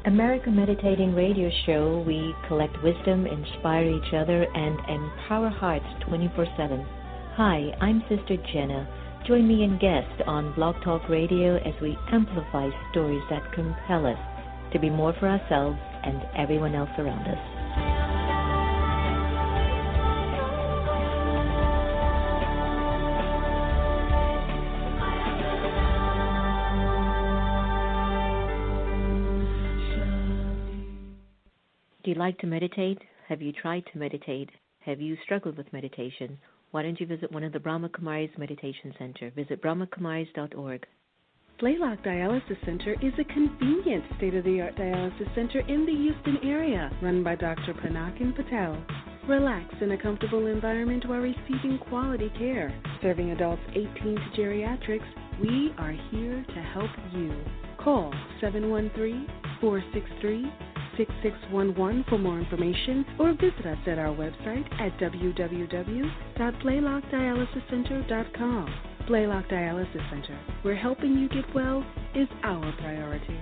America Meditating Radio Show, we collect wisdom, inspire each other, and empower hearts 24/7. Hi, I'm Sister Jenna. Join me and guest on Blog Talk Radio as we amplify stories that compel us to be more for ourselves and everyone else around us. Do you like to meditate? Have you tried to meditate? Have you struggled with meditation? Why don't you visit one of the Brahma Kumaris Meditation Center? Visit brahmakumaris.org. Blaylock Dialysis Center is a convenient state-of-the-art dialysis center in the Houston area, run by Dr. Panakin Patel. Relax in a comfortable environment while receiving quality care. Serving adults 18 to geriatrics, we are here to help you. Call 713-463-6611 for more information, or visit us at our website at www.blaylockdialysiscenter.com. Blaylock Dialysis Center, where helping you get well is our priority.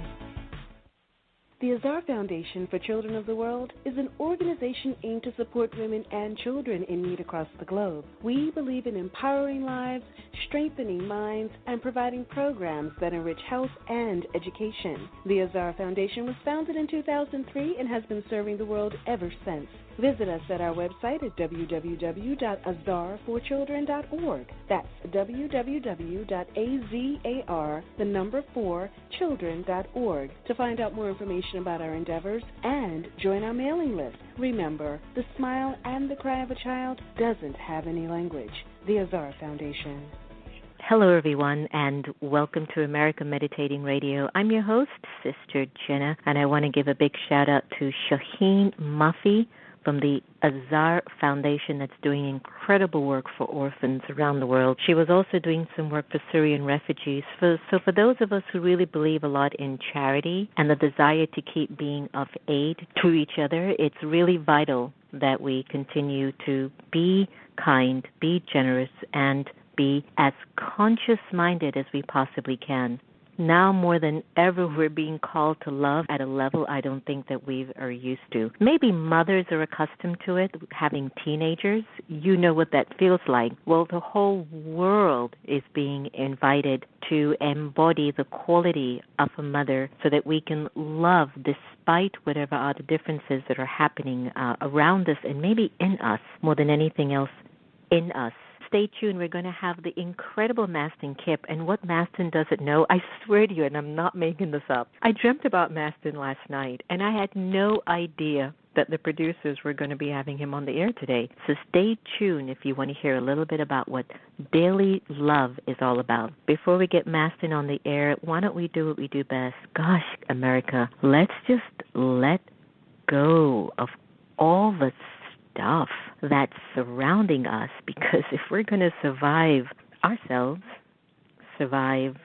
The Azar Foundation for Children of the World is an organization aimed to support women and children in need across the globe. We believe in empowering lives, strengthening minds, and providing programs that enrich health and education. The Azar Foundation was founded in 2003 and has been serving the world ever since. Visit us at our website at www.azar4children.org. That's www.azar4children.org to find out more information about our endeavors and join our mailing list. Remember, the smile and the cry of a child doesn't have any language. The Azar Foundation. Hello, everyone, and welcome to America Meditating Radio. I'm your host, Sister Jenna, and I want to give a big shout-out to Shaheen Muffy from the Azar Foundation that's doing incredible work for orphans around the world. She was also doing some work for Syrian refugees. So for those of us who really believe a lot in charity and the desire to keep being of aid to each other, it's really vital that we continue to be kind, be generous, and be as conscious-minded as we possibly can. Now more than ever, we're being called to love at a level I don't think that we are used to. Maybe mothers are accustomed to it, having teenagers. You know what that feels like. Well, the whole world is being invited to embody the quality of a mother so that we can love despite whatever are the differences that are happening around us and maybe in us more than anything else in us. Stay tuned. We're going to have the incredible Mastin Kipp. And what Mastin doesn't know, I swear to you, and I'm not making this up, I dreamt about Mastin last night, and I had no idea that the producers were going to be having him on the air today. So stay tuned if you want to hear a little bit about what daily love is all about. Before we get Mastin on the air, why don't we do what we do best? Gosh, America, let's just let go of all the stuff that's surrounding us, because if we're going to survive ourselves, survive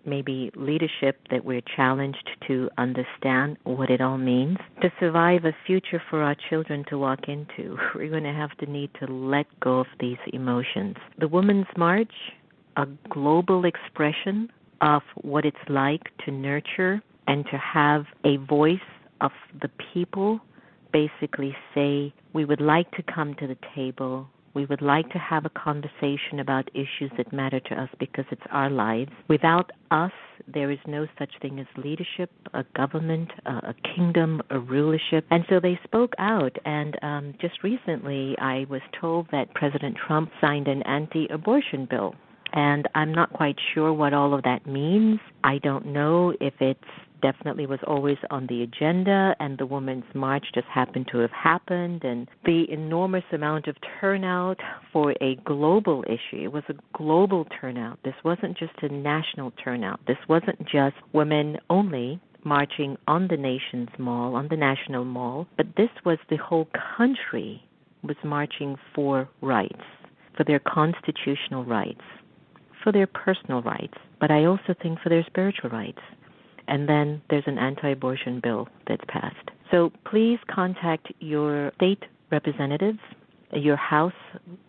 maybe leadership that we're challenged to understand what it all means, to survive a future for our children to walk into, we're going to have to need to let go of these emotions. The Women's March, a global expression of what it's like to nurture and to have a voice of the people, basically say, we would like to come to the table. We would like to have a conversation about issues that matter to us because it's our lives. Without us, there is no such thing as leadership, a government, a kingdom, a rulership. And so they spoke out. And just recently, I was told that President Trump signed an anti-abortion bill. And I'm not quite sure what all of that means. I don't know if it's definitely was always on the agenda, and the Women's March just happened to have happened, and the enormous amount of turnout for a global issue. It was a global turnout. This wasn't just a national turnout. This wasn't just women only marching on the nation's mall, on the national mall, but this was the whole country was marching for rights, for their constitutional rights, for their personal rights, but I also think for their spiritual rights. And then there's an anti-abortion bill that's passed. So please contact your state representatives, your House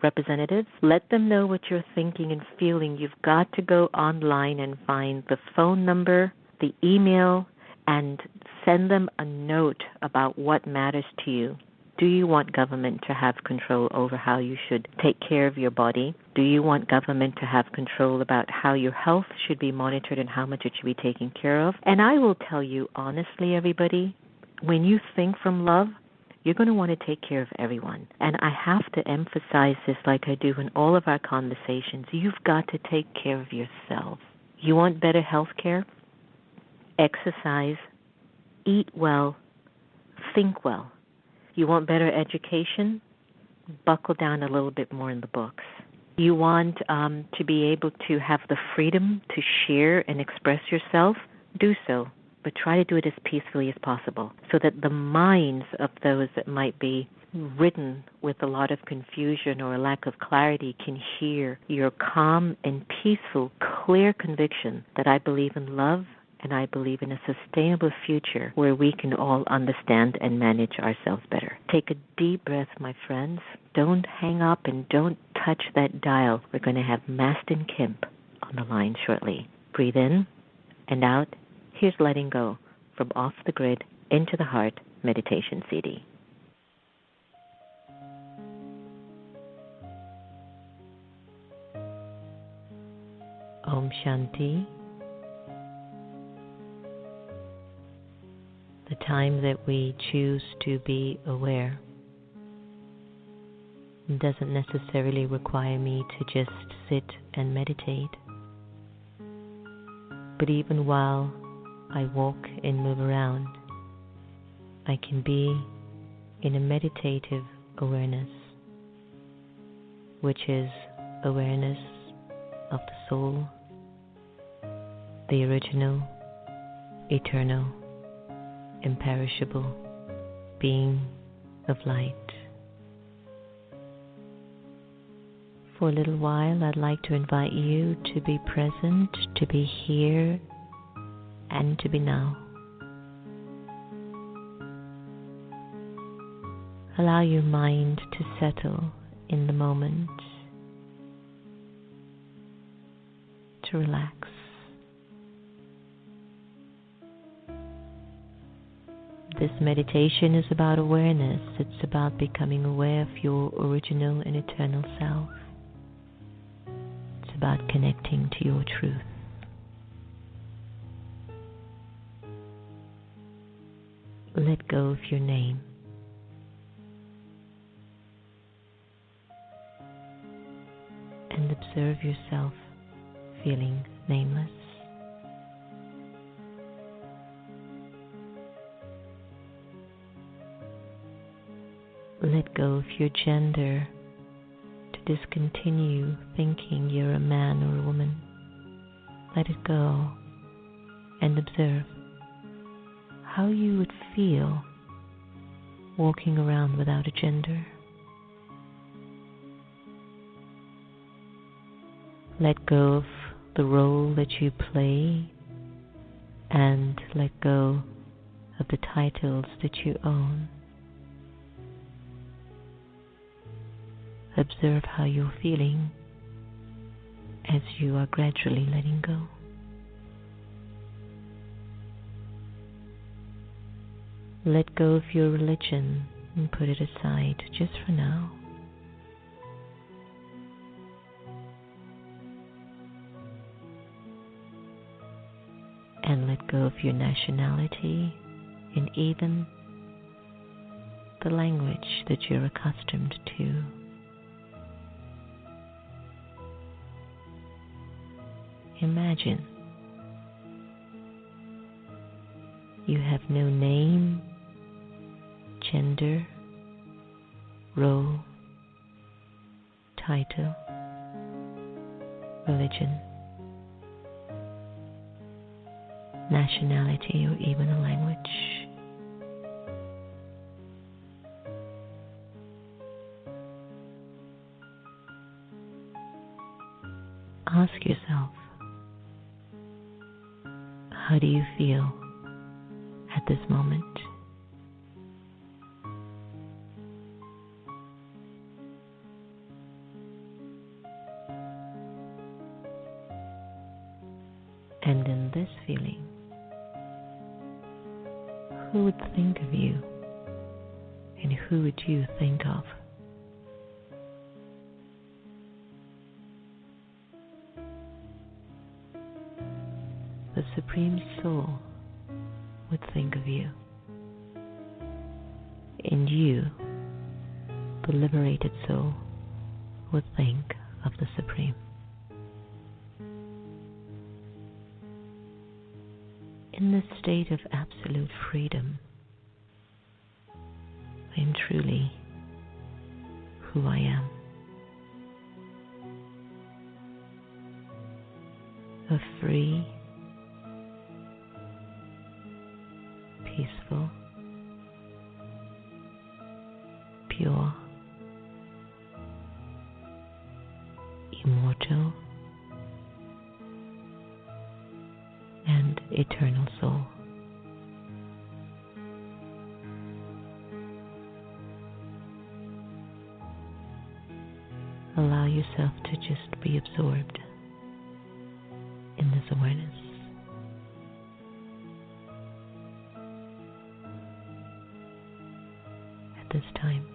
representatives. Let them know what you're thinking and feeling. You've got to go online and find the phone number, the email, and Send them a note about what matters to you. Do you want government to have control over how you should take care of your body? Do you want government to have control about how your health should be monitored and how much it should be taken care of? And I will tell you honestly, everybody, when you think from love, you're going to want to take care of everyone. And I have to emphasize this like I do in all of our conversations. You've got to take care of yourself. You want better health care? Exercise, eat well, think well. You want better education? Buckle down a little bit more in the books. You want to be able to have the freedom to share and express yourself? Do so, but try to do it as peacefully as possible so that the minds of those that might be ridden with a lot of confusion or a lack of clarity can hear your calm and peaceful, clear conviction that I believe in love and I believe in a sustainable future where we can all understand and manage ourselves better. Take a deep breath, my friends. Don't hang up and don't touch that dial. We're going to have Mastin Kipp on the line shortly. Breathe in and out. Here's Letting Go from Off the Grid Into the Heart Meditation CD. Om Shanti. The time that we choose to be aware doesn't necessarily require me to just sit and meditate. But even while I walk and move around, I can be in a meditative awareness, which is awareness of the soul, the original, eternal, imperishable being of light. For a little while, I'd like to invite you to be present, to be here, and to be now. Allow your mind to settle in the moment, to relax. This meditation is about awareness. It's about becoming aware of your original and eternal self. It's about connecting to your truth. Let go of your name. And observe yourself feeling nameless. Let go of your gender to discontinue thinking you're a man or a woman. Let it go and observe how you would feel walking around without a gender. Let go of the role that you play and let go of the titles that you own. Observe how you're feeling as you are gradually letting go. Let go of your religion and put it aside just for now. And let go of your nationality and even the language that you're accustomed to. Imagine you have no name, gender, role, title, religion, nationality, or even a language. Ask yourself, how do you feel at this moment? And in this feeling, who would think of you? And who would you think of? The Supreme Soul would think of you. And you, the liberated soul, would think of the Supreme. In this state of absolute freedom, I am truly who I am. A free, peaceful, pure, immortal, and eternal soul. Allow yourself to just be absorbed in this awareness. At this time.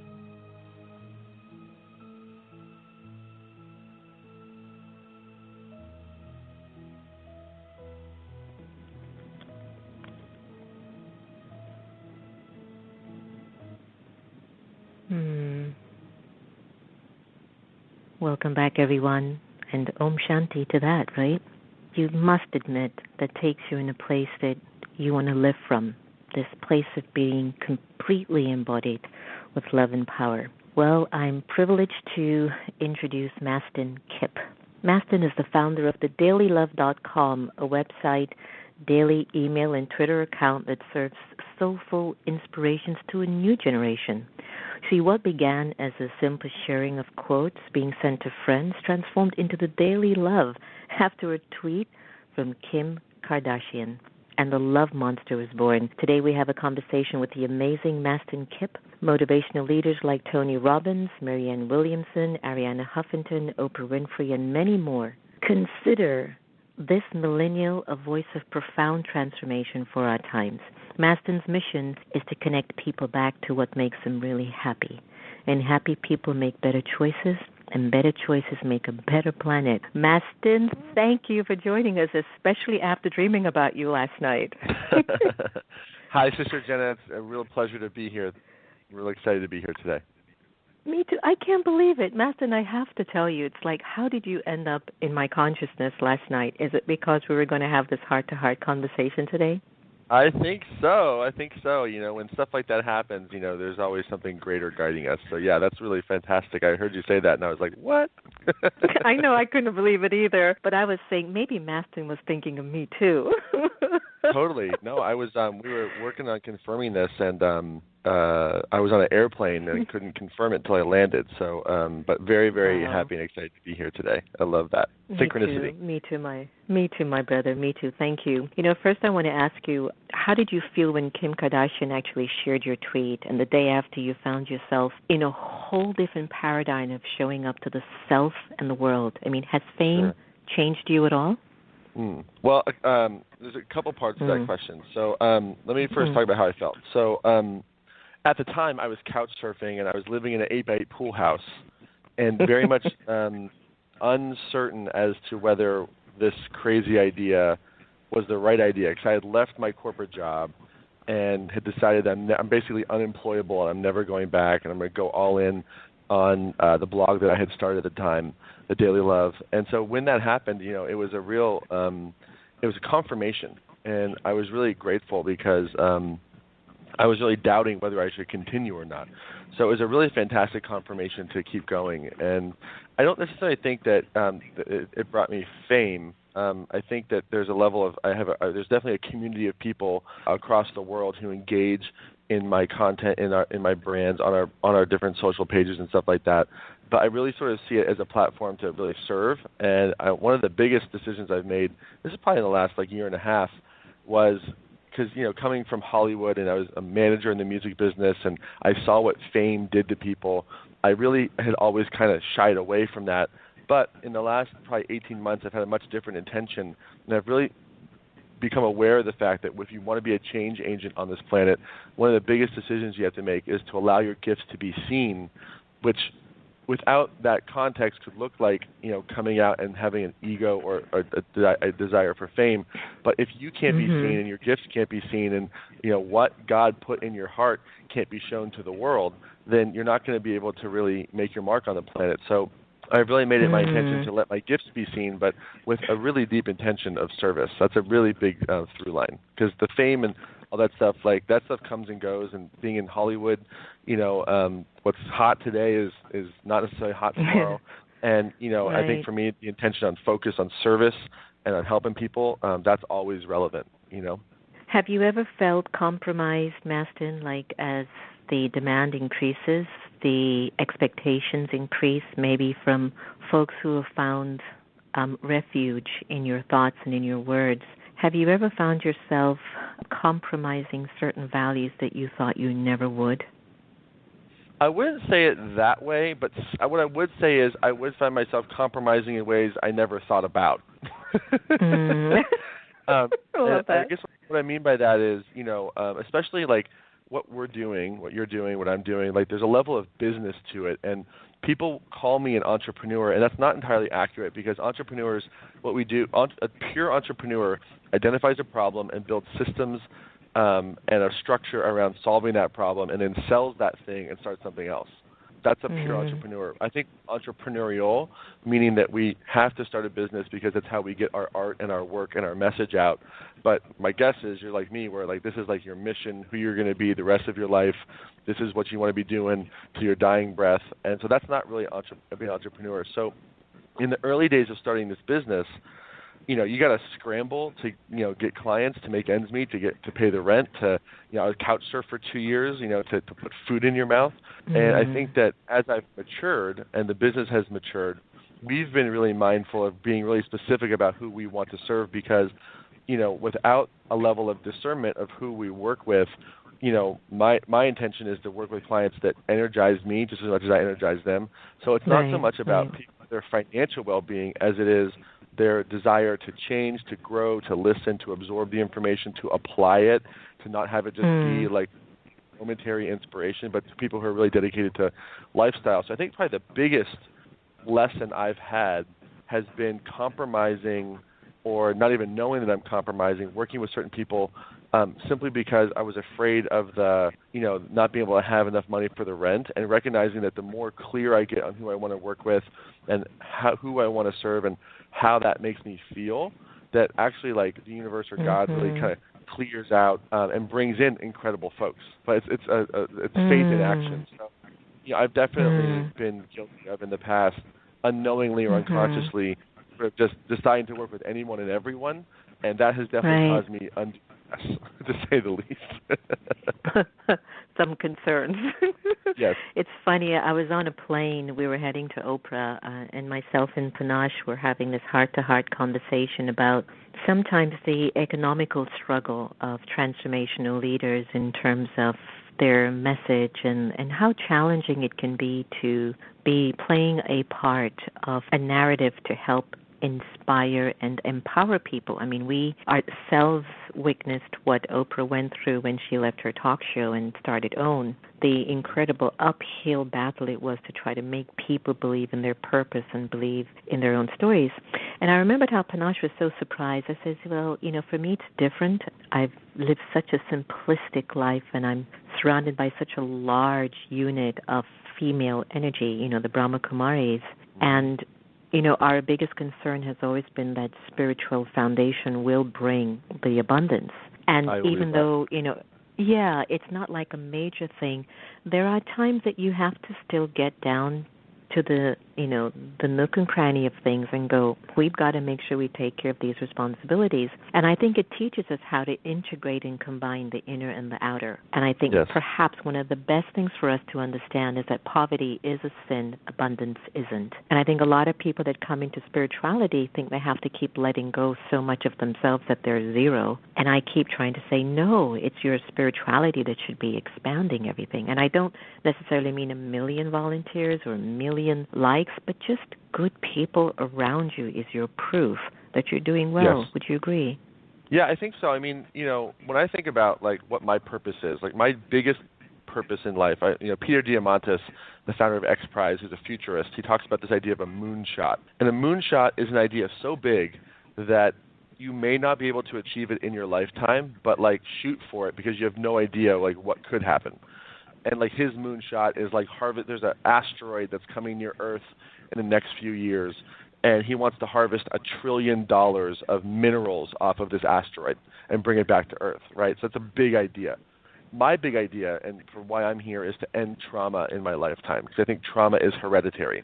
Welcome back, everyone, and Om Shanti to that, right? You must admit that takes you in a place that you want to live from, this place of being completely embodied with love and power. Well, I'm privileged to introduce Mastin Kipp. Mastin is the founder of thedailylove.com, a website, daily email, and Twitter account that serves soulful inspirations to a new generation. See, what began as a simple sharing of quotes being sent to friends transformed into the daily love after a tweet from Kim Kardashian, and the love monster was born. Today we have a conversation with the amazing Mastin Kipp, motivational leaders like Tony Robbins, Marianne Williamson, Arianna Huffington, Oprah Winfrey, and many more. Consider this millennial a voice of profound transformation for our times. Mastin's mission is to connect people back to what makes them really happy. And happy people make better choices, and better choices make a better planet. Mastin, thank you for joining us, especially after dreaming about you last night. Hi, Sister Jenna. It's a real pleasure to be here. Really excited to be here today. Me too. I can't believe it. Mastin, I have to tell you, it's like, how did you end up in my consciousness last night? Is it because we were going to have this heart-to-heart conversation today? I think so. You know, when stuff like that happens, you know, there's always something greater guiding us. So, yeah, that's really fantastic. I heard you say that, and I was like, what? I know. I couldn't believe it either. But I was saying maybe Mastin was thinking of me, too. Totally. No, I was. We were working on confirming this, and I was on an airplane and couldn't confirm it until I landed. So, but very, very happy and excited to be here today. I love that. Synchronicity. Me too, my brother. Me too. Thank you. You know, first I want to ask you, how did you feel when Kim Kardashian actually shared your tweet, and the day after you found yourself in a whole different paradigm of showing up to the self and the world? I mean, has fame changed you at all? Well, there's a couple parts to that question. So let me first talk about how I felt. So at the time, I was couch surfing, and I was living in an 8x8 pool house, and very much uncertain as to whether this crazy idea was the right idea, because I had left my corporate job and had decided that I'm basically unemployable and I'm never going back, and I'm going to go all in on the blog that I had started at the time, The Daily Love. And so when that happened, you know, it was a real, it was a confirmation, and I was really grateful because I was really doubting whether I should continue or not. So it was a really fantastic confirmation to keep going. And I don't necessarily think that it brought me fame. I think that there's a level of there's definitely a community of people across the world who engage in my content, in my brands, on our different social pages and stuff like that. But I really sort of see it as a platform to really serve. And one of the biggest decisions I've made, this is probably in the last year and a half, was because, you know, coming from Hollywood, and I was a manager in the music business, and I saw what fame did to people, I really had always kind of shied away from that. But in the last probably 18 months, I've had a much different intention, and I've really become aware of the fact that if you want to be a change agent on this planet, one of the biggest decisions you have to make is to allow your gifts to be seen, which without that context could look like, coming out and having an ego or a desire for fame. But if you can't be seen and your gifts can't be seen and, what God put in your heart can't be shown to the world, then you're not going to be able to really make your mark on the planet. So I've really made it my intention to let my gifts be seen, but with a really deep intention of service. That's a really big through line, because the fame and all that stuff, that stuff comes and goes. And being in Hollywood, what's hot today is not necessarily hot tomorrow. And, right. I think for me, the intention on focus on service and on helping people, that's always relevant, Have you ever felt compromised, Mastin, as the demand increases, the expectations increase, maybe from folks who have found refuge in your thoughts and in your words? Have you ever found yourself compromising certain values that you thought you never would? I wouldn't say it that way, but what I would say is I would find myself compromising in ways I never thought about. I love that. I guess what I mean by that is, especially what we're doing, what you're doing, what I'm doing, there's a level of business to it. And people call me an entrepreneur, and that's not entirely accurate, because entrepreneurs, what we do, a pure entrepreneur identifies a problem and builds systems and a structure around solving that problem, and then sells that thing and starts something else. That's a pure entrepreneur. I think entrepreneurial, meaning that we have to start a business because that's how we get our art and our work and our message out. But my guess is you're like me, where this is your mission, who you're going to be the rest of your life. This is what you want to be doing to your dying breath. And so that's not really being an entrepreneur. So in the early days of starting this business, you got to scramble to, get clients, to make ends meet, to pay the rent, to, I couch surf for 2 years, to put food in your mouth. And I think that as I've matured and the business has matured, we've been really mindful of being really specific about who we want to serve, because, without a level of discernment of who we work with, my intention is to work with clients that energize me just as much as I energize them. So it's not so much about their financial well-being as it is their desire to change, to grow, to listen, to absorb the information, to apply it, to not have it just be momentary inspiration, but to people who are really dedicated to lifestyle. So I think probably the biggest lesson I've had has been compromising, or not even knowing that I'm compromising, working with certain people simply because I was afraid of the, not being able to have enough money for the rent, and recognizing that the more clear I get on who I want to work with and who I want to serve and how that makes me feel, that actually the universe or God really kind of clears out and brings in incredible folks. But it's faith in action. So I've definitely been guilty of in the past, unknowingly or unconsciously, just deciding to work with anyone and everyone, and that has definitely caused me to say the least. Some concerns. Yes. It's funny, I was on a plane, we were heading to Oprah, and myself and Panache were having this heart-to-heart conversation about sometimes the economical struggle of transformational leaders in terms of their message and how challenging it can be to be playing a part of a narrative to help inspire and empower people. I mean, we ourselves witnessed what Oprah went through when she left her talk show and started OWN, the incredible uphill battle it was to try to make people believe in their purpose and believe in their own stories. And I remembered how Panache was so surprised. I said, well, for me it's different. I've lived such a simplistic life, and I'm surrounded by such a large unit of female energy, the Brahma Kumaris. And our biggest concern has always been that spiritual foundation will bring the abundance. And even though, it's not like a major thing, there are times that you have to still get down to the nook and cranny of things and go, we've got to make sure we take care of these responsibilities. And I think it teaches us how to integrate and combine the inner and the outer. And I think perhaps one of the best things for us to understand is that poverty is a sin, abundance isn't. And I think a lot of people that come into spirituality think they have to keep letting go so much of themselves that they're zero. And I keep trying to say, no, it's your spirituality that should be expanding everything. And I don't necessarily mean 1 million volunteers or 1 million likes, but just good people around you is your proof that you're doing well. Yes. Would you agree? Yeah, I think so. I mean, when I think about like what my purpose is, like my biggest purpose in life, Peter Diamandis, the founder of X Prize, who's a futurist, he talks about this idea of a moonshot. And a moonshot is an idea so big that you may not be able to achieve it in your lifetime, but like shoot for it because you have no idea like what could happen. And like his moonshot is like there's an asteroid that's coming near Earth in the next few years, and he wants to harvest $1 trillion of minerals off of this asteroid and bring it back to Earth, right? So it's a big idea. My big idea, and for why I'm here, is to end trauma in my lifetime, because I think trauma is hereditary,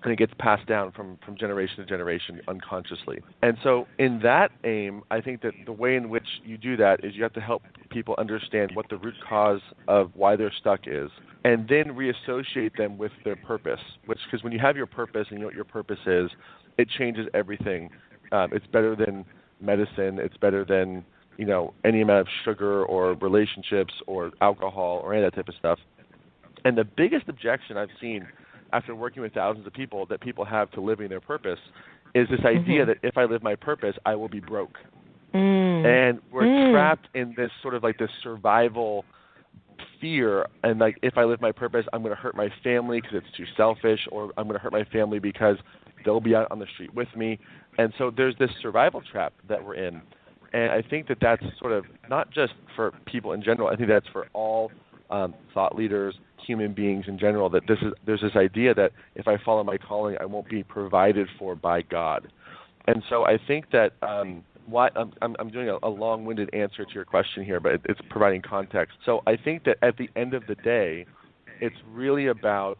and it gets passed down from generation to generation unconsciously. And so in that aim, I think that the way in which you do that is you have to help people understand what the root cause of why they're stuck is, and then reassociate them with their purpose, because when you have your purpose and you know what your purpose is, it changes everything. It's better than medicine. It's better than any amount of sugar or relationships or alcohol or any of that type of stuff. And the biggest objection I've seen after working with thousands of people that people have to living their purpose is this idea that if I live my purpose, I will be broke. And we're trapped in this sort of like this survival fear, and like if I live my purpose, I'm going to hurt my family because it's too selfish, or I'm going to hurt my family because they'll be out on the street with me. And so there's this survival trap that we're in. And I think that that's sort of not just for people in general. I think that's for all thought leaders, human beings in general, that there's this idea that if I follow my calling, I won't be provided for by God. And so I think that I'm doing a long-winded answer to your question here, but it's providing context. So I think that at the end of the day, it's really about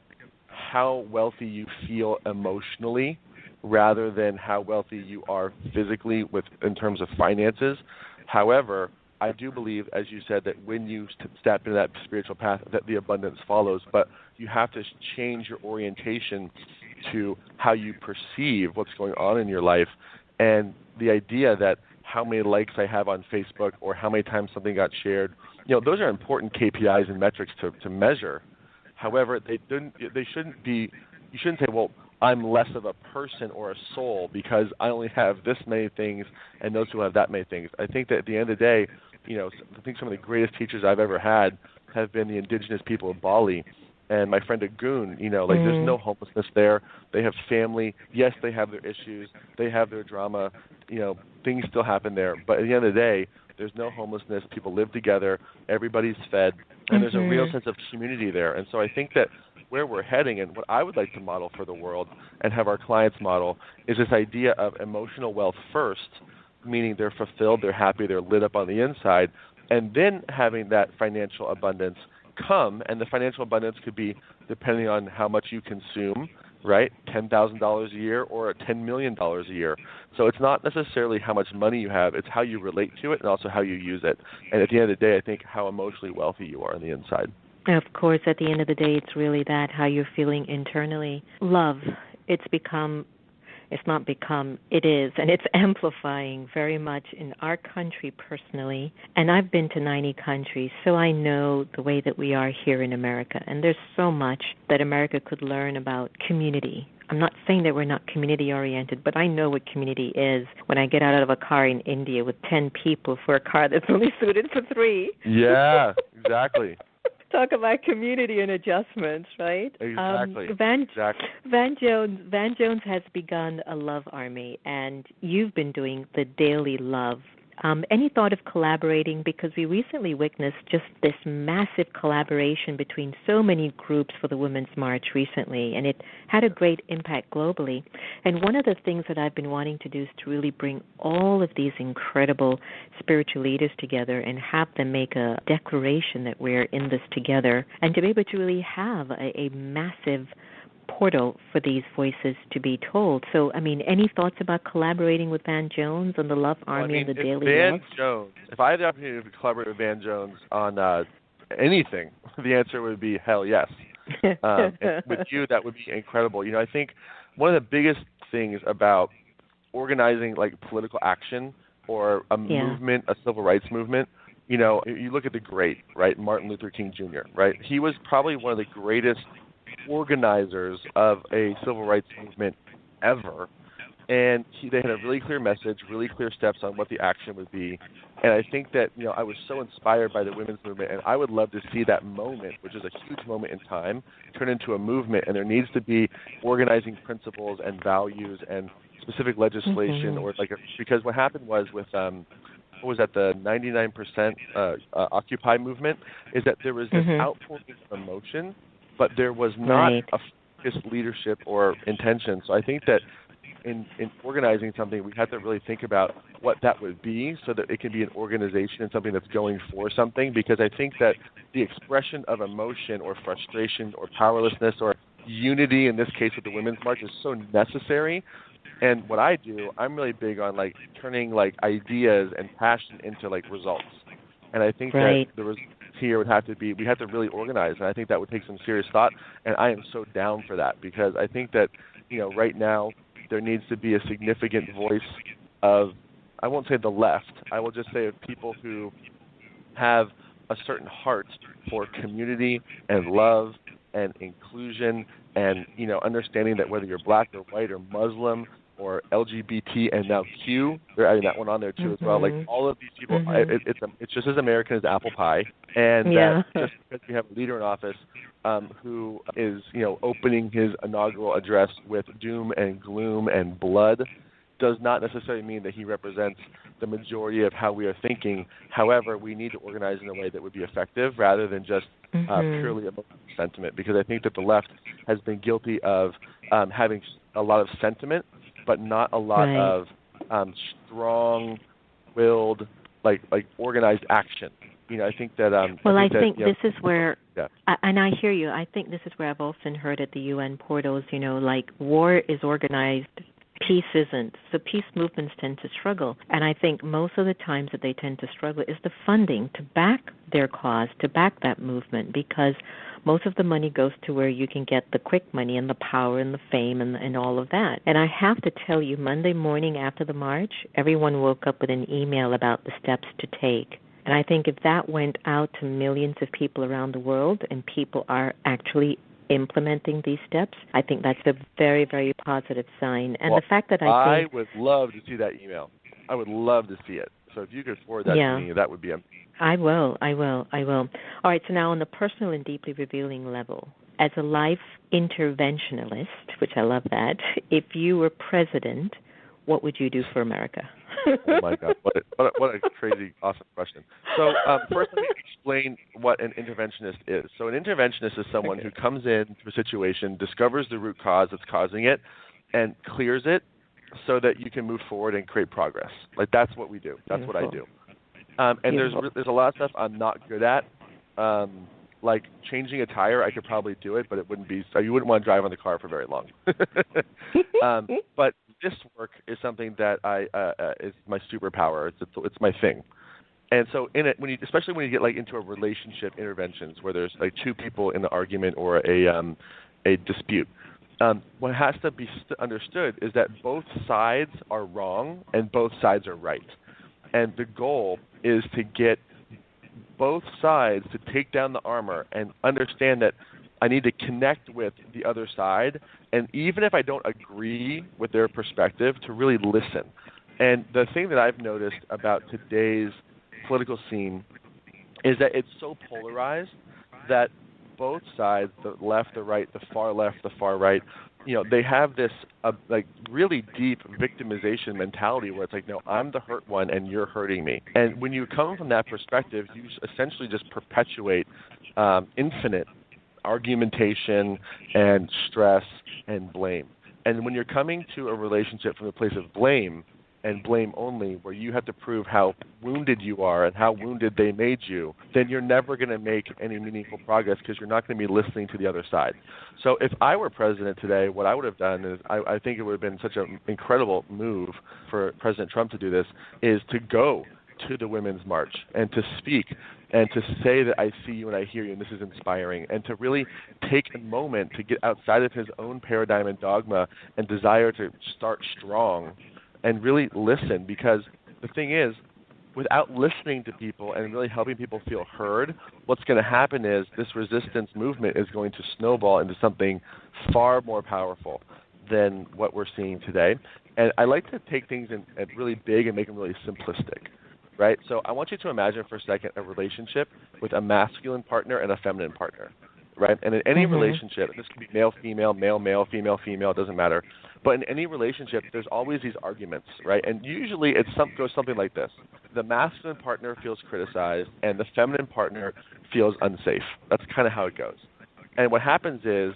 how wealthy you feel emotionally rather than how wealthy you are physically in terms of finances. However, I do believe, as you said, that when you step into that spiritual path, that the abundance follows. But you have to change your orientation to how you perceive what's going on in your life. And the idea that how many likes I have on Facebook or how many times something got shared, those are important KPIs and metrics to measure. However, they shouldn't be. You shouldn't say, well, I'm less of a person or a soul because I only have this many things and those who have that many things. I think that at the end of the day, I think some of the greatest teachers I've ever had have been the indigenous people of Bali. And my friend Agun, there's no homelessness there. They have family. Yes, they have their issues. They have their drama. Things still happen there. But at the end of the day, there's no homelessness. People live together. Everybody's fed. And there's a real sense of community there. And so I think that where we're heading and what I would like to model for the world and have our clients model is this idea of emotional wealth first, meaning they're fulfilled, they're happy, they're lit up on the inside, and then having that financial abundance come. And the financial abundance could be depending on how much you consume, right? $10,000 a year or $10 million a year. So it's not necessarily how much money you have, it's how you relate to it and also how you use it. And at the end of the day, I think how emotionally wealthy you are on the inside. Of course, at the end of the day, it's really that, how you're feeling internally. Love, it is, and it's amplifying very much in our country personally. And I've been to 90 countries, so I know the way that we are here in America. And there's so much that America could learn about community. I'm not saying that we're not community-oriented, but I know what community is when I get out of a car in India with 10 people for a car that's only suited for 3. Yeah, exactly. Talk about community and adjustments, right? Exactly. Van Jones has begun a love army, and you've been doing the Daily Love. Any thought of collaborating? Because we recently witnessed just this massive collaboration between so many groups for the Women's March recently, and it had a great impact globally. And one of the things that I've been wanting to do is to really bring all of these incredible spiritual leaders together and have them make a declaration that we're in this together, and to be able to really have a massive portal for these voices to be told. So, any thoughts about collaborating with Van Jones on the Love Army and the Daily Love? If I had the opportunity to collaborate with Van Jones on anything, the answer would be hell yes. And with you, that would be incredible. I think one of the biggest things about organizing like political action or a movement, a civil rights movement, you look at the great, right, Martin Luther King Jr., right? He was probably one of the greatest organizers of a civil rights movement ever. And they had a really clear message, really clear steps on what the action would be. And I think that, I was so inspired by the women's movement, and I would love to see that moment, which is a huge moment in time, turn into a movement. And there needs to be organizing principles and values and specific legislation, because what happened was with what was that, the 99% Occupy movement, is that there was this outpouring of emotion, but there was not a focused leadership or intention. So I think that in organizing something, we have to really think about what that would be so that it can be an organization and something that's going for something, because I think that the expression of emotion or frustration or powerlessness or unity, in this case with the Women's March, is so necessary. And what I do, I'm really big on turning ideas and passion into results. And I think that the results here would have to be, we have to really organize, and I think that would take some serious thought. And I am so down for that, because I think that right now there needs to be a significant voice of, I won't say the left, I will just say of people who have a certain heart for community and love and inclusion and, understanding that whether you're black or white or Muslim or LGBT and now Q, they're adding that one on there too as well. All of these people, it's just as American as apple pie. And just because we have a leader in office who is, opening his inaugural address with doom and gloom and blood, does not necessarily mean that he represents the majority of how we are thinking. However, we need to organize in a way that would be effective rather than just purely emotional sentiment, because I think that the left has been guilty of having a lot of sentiment, but not a lot of strong-willed, organized action. I think that. I think this is where, and I hear you. I think this is where I've often heard at the UN portals, war is organized, peace isn't. So peace movements tend to struggle. And I think most of the times that they tend to struggle is the funding to back their cause, to back that movement, because most of the money goes to where you can get the quick money and the power and the fame and all of that. And I have to tell you, Monday morning after the march, everyone woke up with an email about the steps to take. And I think if that went out to millions of people around the world and people are actually implementing these steps, I think that's a very, very positive sign. And the fact that I would love to see that email. I would love to see it. So if you could forward that to me, that would be amazing. I will. All right, so now on the personal and deeply revealing level, as a life interventionalist, which I love that, if you were president, what would you do for America? Oh, my God. What a crazy, awesome question. So first let me explain what an interventionist is. So an interventionist is someone who comes into a situation, discovers the root cause that's causing it, and clears it so that you can move forward and create progress. That's what we do. That's what I do. And there's a lot of stuff I'm not good at. Like changing a tire, I could probably do it, but it wouldn't be. You wouldn't want to drive on the car for very long. But this work is something that is my superpower. It's my thing. And so in it, especially when you get into a relationship interventions where there's two people in the argument or a dispute, what has to be understood is that both sides are wrong and both sides are right. And the goal is to get both sides to take down the armor and understand that I need to connect with the other side, and even if I don't agree with their perspective, to really listen. And the thing that I've noticed about today's political scene is that it's so polarized that both sides, the left, the right, the far left, the far right, they have this really deep victimization mentality where it's no, I'm the hurt one and you're hurting me. And when you come from that perspective, you essentially just perpetuate infinite argumentation and stress and blame. And when you're coming to a relationship from a place of blame and blame only, where you have to prove how wounded you are and how wounded they made you, then you're never going to make any meaningful progress because you're not going to be listening to the other side. So if I were president today, what I would have done is, I think it would have been such an incredible move for President Trump to do this, is to go to the Women's March and to speak and to say that I see you and I hear you and this is inspiring, and to really take a moment to get outside of his own paradigm and dogma and desire to start strong and really listen. Because the thing is, without listening to people and really helping people feel heard, what's going to happen is this resistance movement is going to snowball into something far more powerful than what we're seeing today. And I like to take things in really big and make them really simplistic, right? So I want you to imagine for a second a relationship with a masculine partner and a feminine partner, right? And in any relationship, this can be male-female, male-male, female-female, it doesn't matter. But in any relationship, there's always these arguments, right? And usually it goes something like this. The masculine partner feels criticized, and the feminine partner feels unsafe. That's kind of how it goes. And what happens is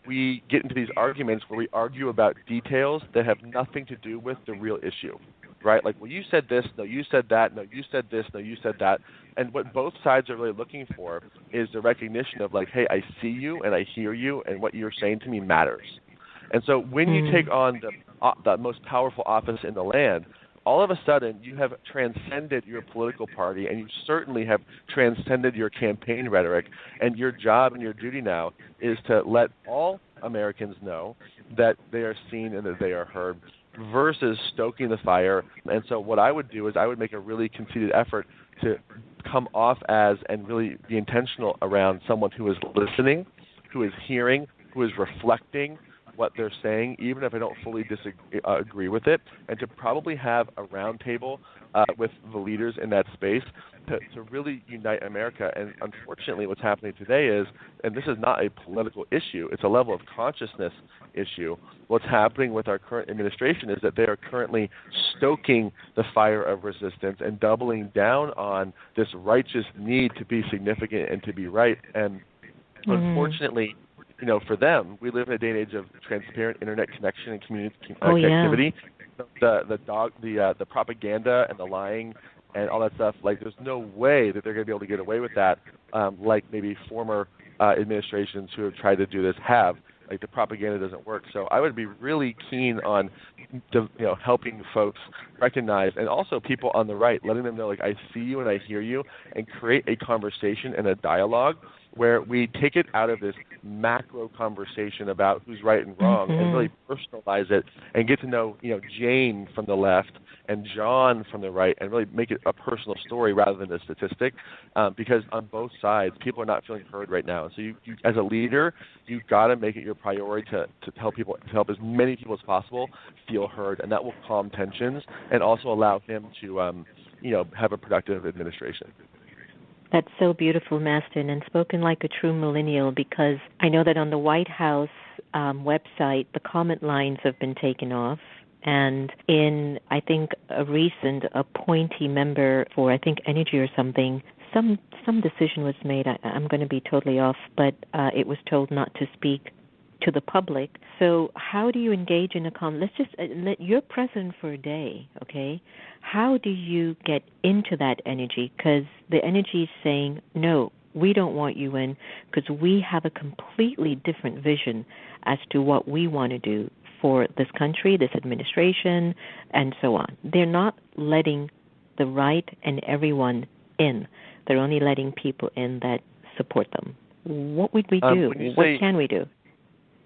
we get into these arguments where we argue about details that have nothing to do with the real issue, right? Like, well, you said this, no, you said that, no, you said this, no, you said that. And what both sides are really looking for is the recognition of, like, hey, I see you and I hear you, and what you're saying to me matters. And so when you take on the most powerful office in the land, all of a sudden you have transcended your political party, and you certainly have transcended your campaign rhetoric, and your job and your duty now is to let all Americans know that they are seen and that they are heard, versus stoking the fire. And so what I would do is I would make a really conceited effort to come off as and really be intentional around someone who is listening, who is hearing, who is reflecting what they're saying, even if I don't fully agree with it, and to probably have a roundtable with the leaders in that space to really unite America. And unfortunately, what's happening today is, and this is not a political issue, it's a level of consciousness issue. What's happening with our current administration is that they are currently stoking the fire of resistance and doubling down on this righteous need to be significant and to be right. And unfortunately, you know, for them, we live in a day and age of transparent internet connection and community connectivity. The propaganda and the lying and all that stuff, like, there's no way that they're going to be able to get away with that, like maybe former administrations who have tried to do this have. Like, the propaganda doesn't work. So I would be really keen on, helping folks recognize, and also people on the right, letting them know, like, I see you and I hear you, and create a conversation and a dialogue where we take it out of this macro conversation about who's right and wrong and really personalize it and get to know, Jane from the left and John from the right, and really make it a personal story rather than a statistic, because on both sides, people are not feeling heard right now. So you as a leader, you've got to make it your priority to help as many people as possible feel heard, and that will calm tensions and also allow him to, have a productive administration. That's so beautiful, Mastin, and spoken like a true millennial, because I know that on the White House website, the comment lines have been taken off. And in, I think, a recent appointee member for, I think, energy or something, some decision was made. I'm going to be totally off, but it was told not to speak to the public. So how do you engage in a let's just you're present for a day, okay? How do you get into that energy? Because the energy is saying, no, we don't want you in, because we have a completely different vision as to what we want to do for this country, this administration, and so on. They're not letting the right and everyone in. They're only letting people in that support them. What would we do? What can we do?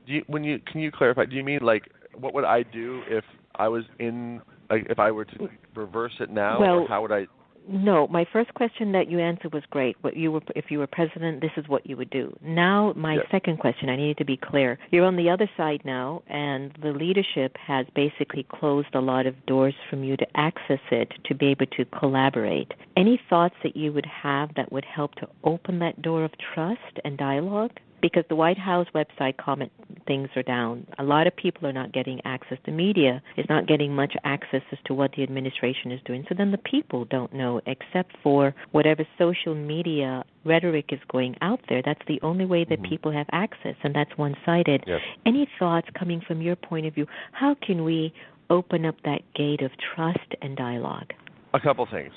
Can you clarify? Do you mean, like, what would I do if I was in, like, if I were to reverse it now, or how would I? No, my first question that you answered was great. If you were president, this is what you would do. Now, my second question, I needed to be clear. You're on the other side now, and the leadership has basically closed a lot of doors from you to access it, to be able to collaborate. Any thoughts that you would have that would help to open that door of trust and dialogue? Because the White House website comment things are down. A lot of people are not getting access. The media is not getting much access as to what the administration is doing. So then the people don't know, except for whatever social media rhetoric is going out there. That's the only way that people have access, and that's one-sided. Yes. Any thoughts coming from your point of view? How can we open up that gate of trust and dialogue? A couple things.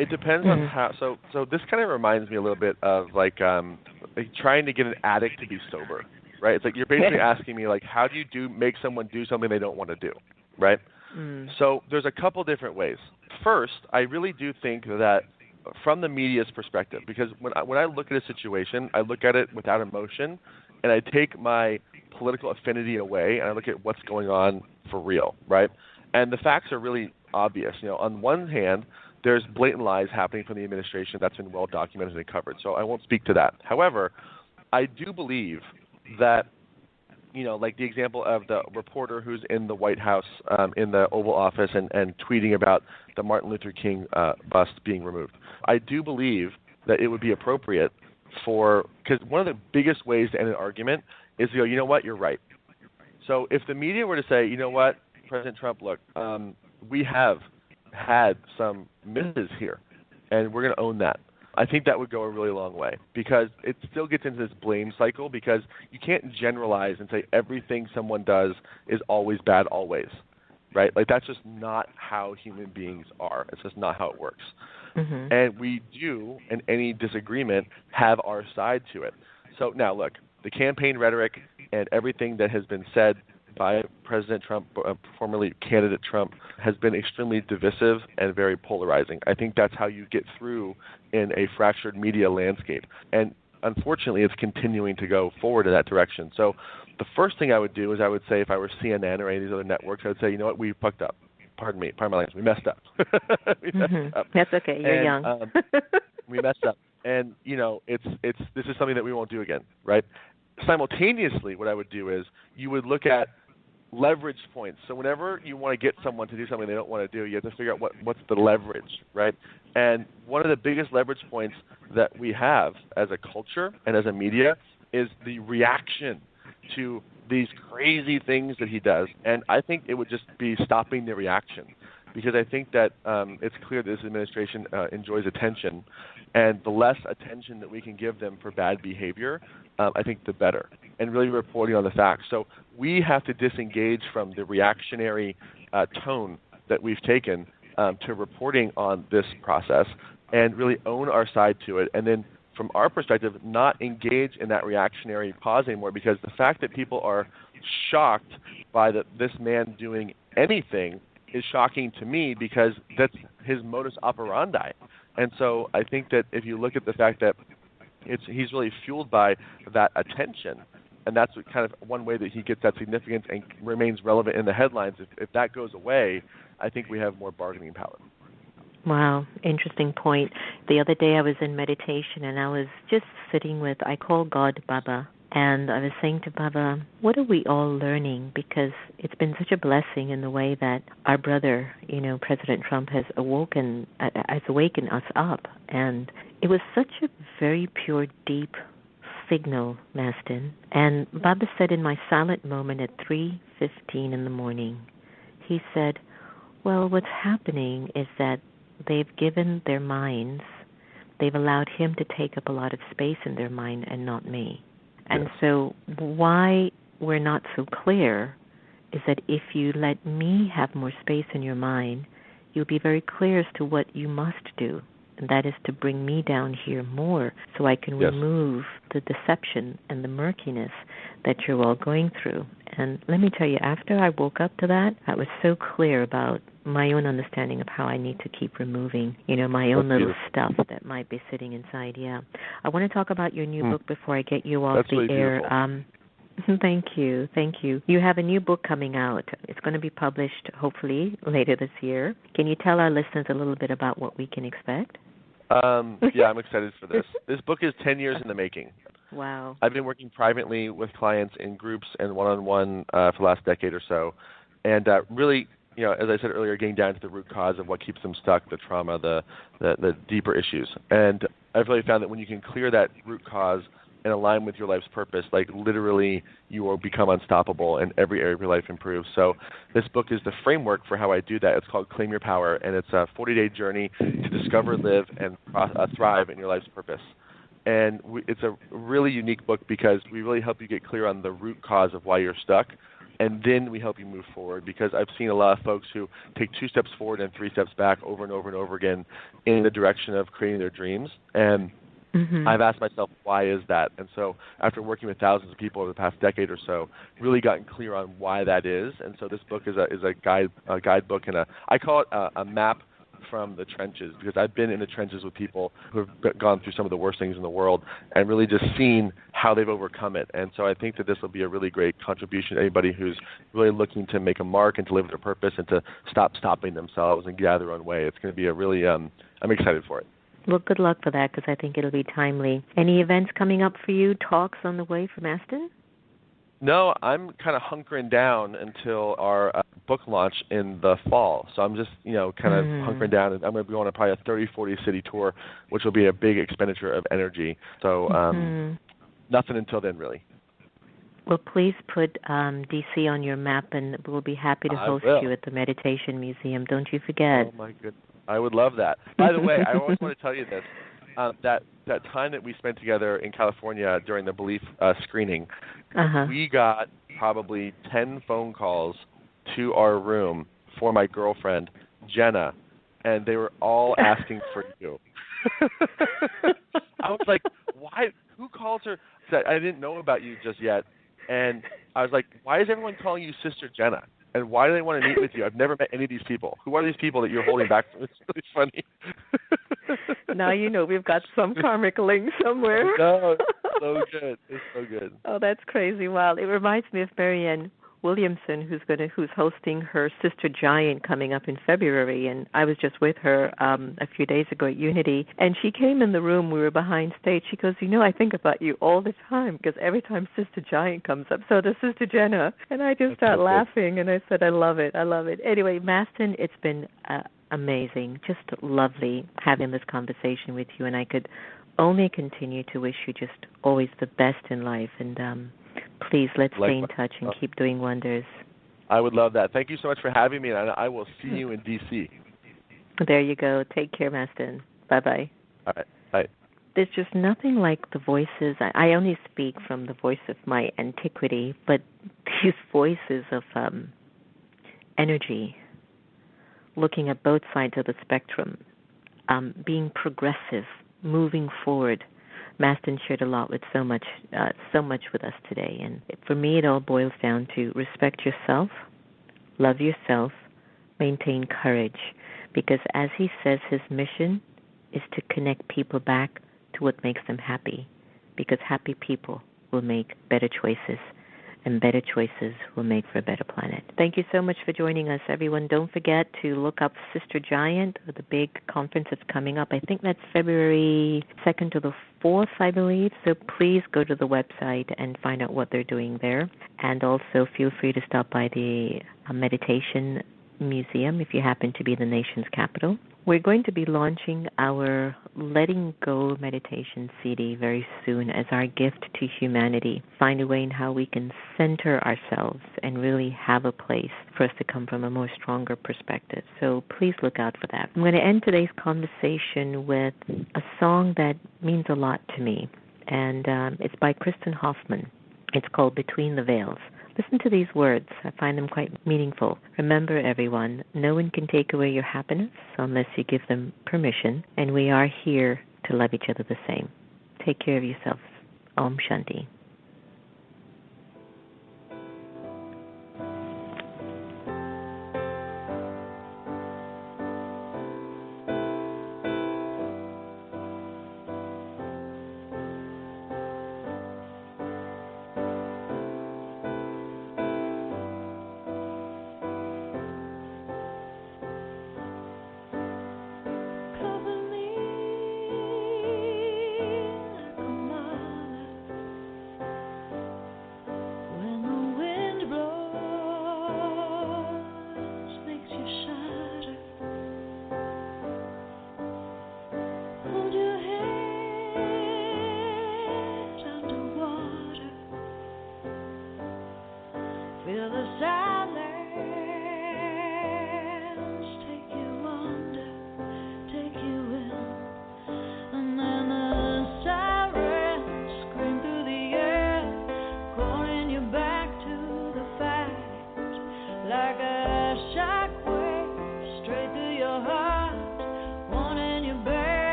It depends on how. So this kind of reminds me a little bit of like trying to get an addict to be sober, right? It's like you're basically asking me, like, how do you make someone do something they don't want to do, right? So there's a couple different ways. First, I really do think that from the media's perspective, because when I look at a situation, I look at it without emotion, and I take my political affinity away, and I look at what's going on for real, right? And the facts are really obvious. On one hand, there's blatant lies happening from the administration that's been well documented and covered, so I won't speak to that. However, I do believe that like the example of the reporter who's in the White House, in the Oval Office, and tweeting about the Martin Luther King bust being removed. I do believe that it would be appropriate because one of the biggest ways to end an argument is to go, you know what, you're right. So if the media were to say, you know what, President Trump, look, we have had some misses here, and we're going to own that. I think that would go a really long way, because it still gets into this blame cycle, because you can't generalize and say everything someone does is always bad always, right? Like, that's just not how human beings are. It's just not how it works. Mm-hmm. And we do, in any disagreement, have our side to it. So now, look, the campaign rhetoric and everything that has been said by President Trump, formerly candidate Trump, has been extremely divisive and very polarizing. I think that's how you get through in a fractured media landscape. And unfortunately, it's continuing to go forward in that direction. So the first thing I would do is I would say, if I were CNN or any of these other networks, I would say, you know what, we fucked up. Pardon my language. We messed up. Messed up. That's okay. You're young. We messed up. And, this is something that we won't do again, right? Simultaneously, what I would do is you would look at leverage points. So whenever you want to get someone to do something they don't want to do, you have to figure out what's the leverage, right? And one of the biggest leverage points that we have as a culture and as a media is the reaction to these crazy things that he does. And I think it would just be stopping the reaction, because I think that it's clear that this administration enjoys attention, and the less attention that we can give them for bad behavior, I think the better, and really reporting on the facts. So we have to disengage from the reactionary tone that we've taken to reporting on this process, and really own our side to it, and then from our perspective, not engage in that reactionary pause anymore, because the fact that people are shocked by this man doing anything is shocking to me, because that's his modus operandi. And so I think that if you look at the fact that he's really fueled by that attention, and that's kind of one way that he gets that significance and remains relevant in the headlines. If that goes away, I think we have more bargaining power. Wow, interesting point. The other day I was in meditation, and I was just sitting with, I call God Baba, and I was saying to Baba, what are we all learning? Because it's been such a blessing in the way that our brother, President Trump, has awakened us up. And it was such a very pure, deep signal, Mastin. And Baba said in my silent moment at 3:15 in the morning, he said, well, what's happening is that they've given their minds, they've allowed him to take up a lot of space in their mind and not me. And so why we're not so clear is that if you let me have more space in your mind, you'll be very clear as to what you must do, and that is to bring me down here more so I can remove the deception and the murkiness that you're all going through. And let me tell you, after I woke up to that, I was so clear about my own understanding of how I need to keep removing, my own little stuff that might be sitting inside. Yeah. I want to talk about your new book before I get you off the air. Thank you. You have a new book coming out. It's going to be published, hopefully, later this year. Can you tell our listeners a little bit about what we can expect? Yeah, I'm excited for this. This book is 10 years in the making. Wow. I've been working privately with clients in groups and one-on-one for the last decade or so. And really, as I said earlier, getting down to the root cause of what keeps them stuck, the trauma, the deeper issues. And I've really found that when you can clear that root cause and align with your life's purpose, like literally you will become unstoppable and every area of your life improves. So this book is the framework for how I do that. It's called Claim Your Power, and it's a 40-day journey to discover, live, and thrive in your life's purpose. And it's a really unique book because we really help you get clear on the root cause of why you're stuck, and then we help you move forward, because I've seen a lot of folks who take 2 steps forward and 3 steps back over and over and over again in the direction of creating their dreams. And I've asked myself, why is that? And so after working with thousands of people over the past decade or so, really gotten clear on why that is. And so this book is a guidebook, and I call it a map from the trenches, because I've been in the trenches with people who have gone through some of the worst things in the world and really just seen how they've overcome it. And so I think that this will be a really great contribution to anybody who's really looking to make a mark and to live their purpose and to stop stopping themselves and get out of their own way. It's going to be a really, I'm excited for it. Well, good luck for that, because I think it'll be timely. Any events coming up for you, talks on the way for Mastin? No, I'm kind of hunkering down until our book launch in the fall. So I'm just, kind of hunkering down. I'm going to be on probably a 30, 40 city tour, which will be a big expenditure of energy. So nothing until then, really. Well, please put D.C. on your map, and we'll be happy to host you at the Meditation Museum. Don't you forget. Oh, my goodness. I would love that. By the way, I always want to tell you this. That time that we spent together in California during the Belief screening, we got probably 10 phone calls to our room for my girlfriend, Jenna, and they were all asking for you. I was like, why? Who calls her? I didn't know about you just yet. And I was like, why is everyone calling you Sister Jenna? And why do they want to meet with you? I've never met any of these people. Who are these people that you're holding back from? It's really funny. Now you know we've got some karmic link somewhere. No, it's so good. It's so good. Oh, that's crazy. Wow. It reminds me of Marianne Williamson, who's hosting her Sister Giant coming up in February, and I was just with her a few days ago at Unity, and she came in the room. We were behind stage. She goes, I think about you all the time because every time Sister Giant comes up, so does Sister Jenna, and I just start laughing, and I said, I love it. Anyway, Mastin, it's been amazing, just lovely having this conversation with you, and I could only continue to wish you just always the best in life, and please, let's stay in touch and keep doing wonders. I would love that. Thank you so much for having me, and I will see you in D.C. There you go. Take care, Mastin. Bye-bye. All right. Bye. There's just nothing like the voices. I only speak from the voice of my antiquity, but these voices of energy, looking at both sides of the spectrum, being progressive, moving forward. Mastin shared a lot with so much with us today, and for me, it all boils down to respect yourself, love yourself, maintain courage, because as he says, his mission is to connect people back to what makes them happy, because happy people will make better choices, and better choices will make for a better planet. Thank you so much for joining us, everyone. Don't forget to look up Sister Giant, the big conference that's coming up. I think that's February 2nd to the 4th, I believe. So please go to the website and find out what they're doing there. And also feel free to stop by the Meditation Museum if you happen to be in the nation's capital. We're going to be launching our Letting Go meditation CD very soon as our gift to humanity. Find a way in how we can center ourselves and really have a place for us to come from a more stronger perspective. So please look out for that. I'm going to end today's conversation with a song that means a lot to me, and it's by Kristen Hoffman. It's called Between the Veils. Listen to these words. I find them quite meaningful. Remember, everyone, no one can take away your happiness unless you give them permission, and we are here to love each other the same. Take care of yourselves. Om Shanti.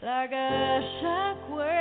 like a shockwave.